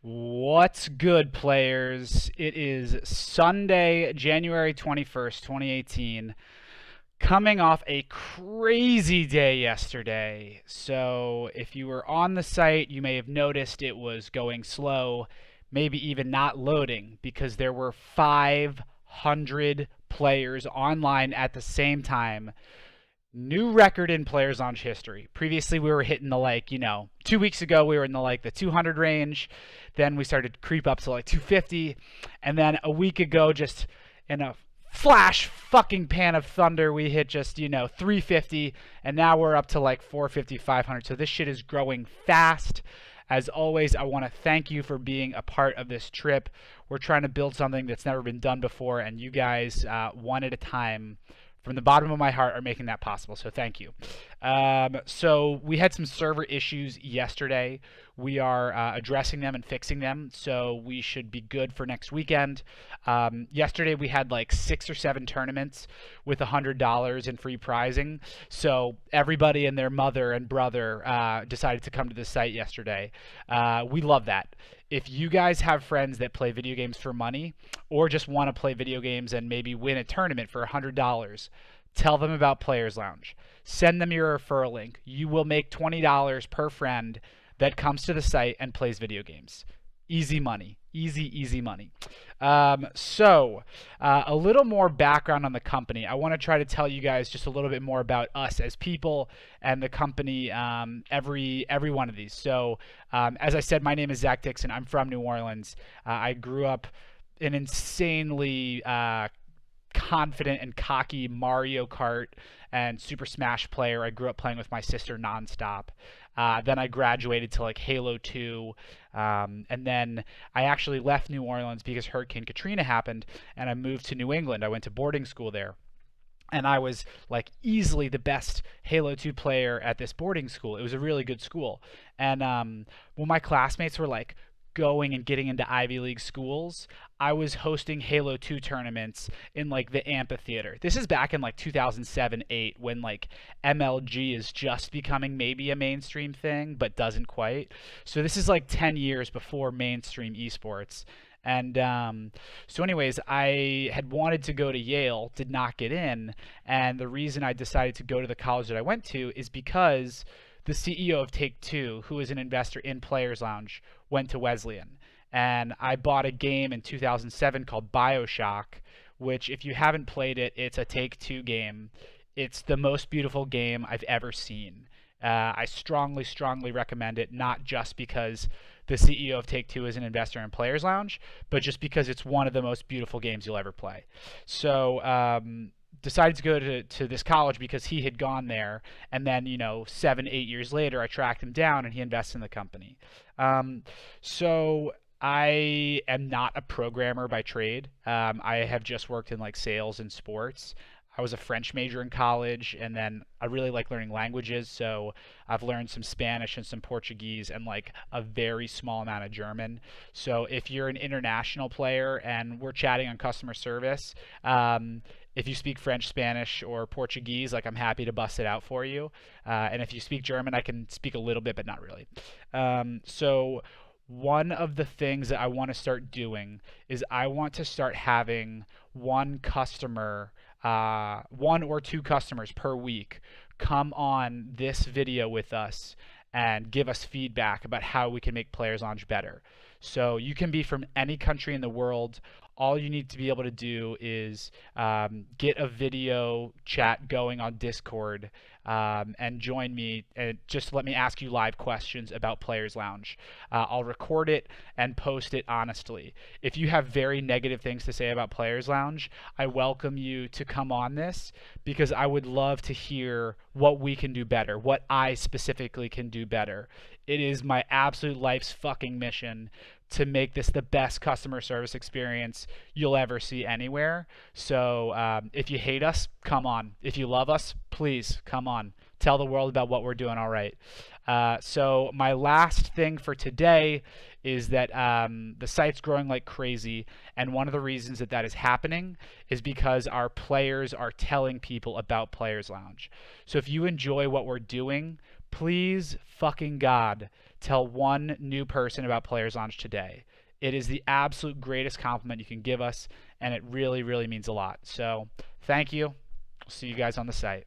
What's good, players? It is Sunday, January 21st, 2018. Coming off a crazy day yesterday. So, if you were on the site, you may have noticed it was going slow, maybe even not loading, because there were 500 players online at the same time. New record in Players Launch history. Previously, we were hitting the 2 weeks ago, we were in the 200 range. Then we started to creep up to 250. And then a week ago, just in a flash fucking pan of thunder, we hit just 350. And now we're up to 450, 500. So this shit is growing fast. As always, I want to thank you for being a part of this trip. We're trying to build something that's never been done before, and you guys, one at a time, from the bottom of my heart, are making that possible. So thank you. So we had some server issues yesterday. We are addressing them and fixing them, so we should be good for next weekend. Yesterday we had 6 or 7 tournaments with $100 in free prizing. So everybody and their mother and brother decided to come to the site yesterday. We love that. If you guys have friends that play video games for money, or just want to play video games and maybe win a tournament for $100, tell them about Players Lounge. Send them your referral link. You will make $20 per friend that comes to the site and plays video games. Easy money. Easy money. A little more background on the company. I want to try to tell you guys just a little bit more about us as people and the company, every one of these. So, as I said, my name is Zach Dixon. I'm from New Orleans. I grew up an insanely confident and cocky Mario Kart and Super Smash player. I grew up playing with my sister nonstop. Then I graduated to Halo 2, and then I actually left New Orleans because Hurricane Katrina happened, and I moved to New England. I went to boarding school there, and I was easily the best Halo 2 player at this boarding school. It was a really good school, and when my classmates were going and getting into Ivy League schools, I was hosting Halo 2 tournaments in the amphitheater. This is back in 2007-8 when MLG is just becoming maybe a mainstream thing but doesn't quite. So this is 10 years before mainstream esports. And so anyways, I had wanted to go to Yale, did not get in, and the reason I decided to go to the college that I went to is because the CEO of Take-Two, who is an investor in Players Lounge, went to Wesleyan. And I bought a game in 2007 called BioShock, which, if you haven't played it, it's a Take-Two game. It's the most beautiful game I've ever seen. I strongly recommend it, not just because the CEO of Take-Two is an investor in Players Lounge, but just because it's one of the most beautiful games you'll ever play. So, decided to go to this college because he had gone there, and then 7-8 years later I tracked him down and he invests in the company. So I am not a programmer by trade. I have just worked in sales and sports. I was a French major in college, and then I really like learning languages, so I've learned some Spanish and some Portuguese and a very small amount of German. So if you're an international player and we're chatting on customer service, if you speak French, Spanish, or Portuguese, I'm happy to bust it out for you. And if you speak German, I can speak a little bit, but not really. So one of the things that I want to start doing is I want to start having one or two customers per week come on this video with us and give us feedback about how we can make Players Launch better. So you can be from any country in the world. All you need to be able to do is get a video chat going on Discord and join me, and just let me ask you live questions about Players Lounge. I'll record it and post it honestly. If you have very negative things to say about Players Lounge, I welcome you to come on this, because I would love to hear what we can do better, what I specifically can do better. It is my absolute life's fucking mission to make this the best customer service experience you'll ever see anywhere. So if you hate us, come on. If you love us, please come on. Tell the world about what we're doing all right. So my last thing for today is that the site's growing like crazy, and one of the reasons that that is happening is because our players are telling people about Players Lounge. So if you enjoy what we're doing, please fucking God, tell one new person about Players Lounge today. It is the absolute greatest compliment you can give us, and it really, really means a lot. So thank you. See you guys on the site.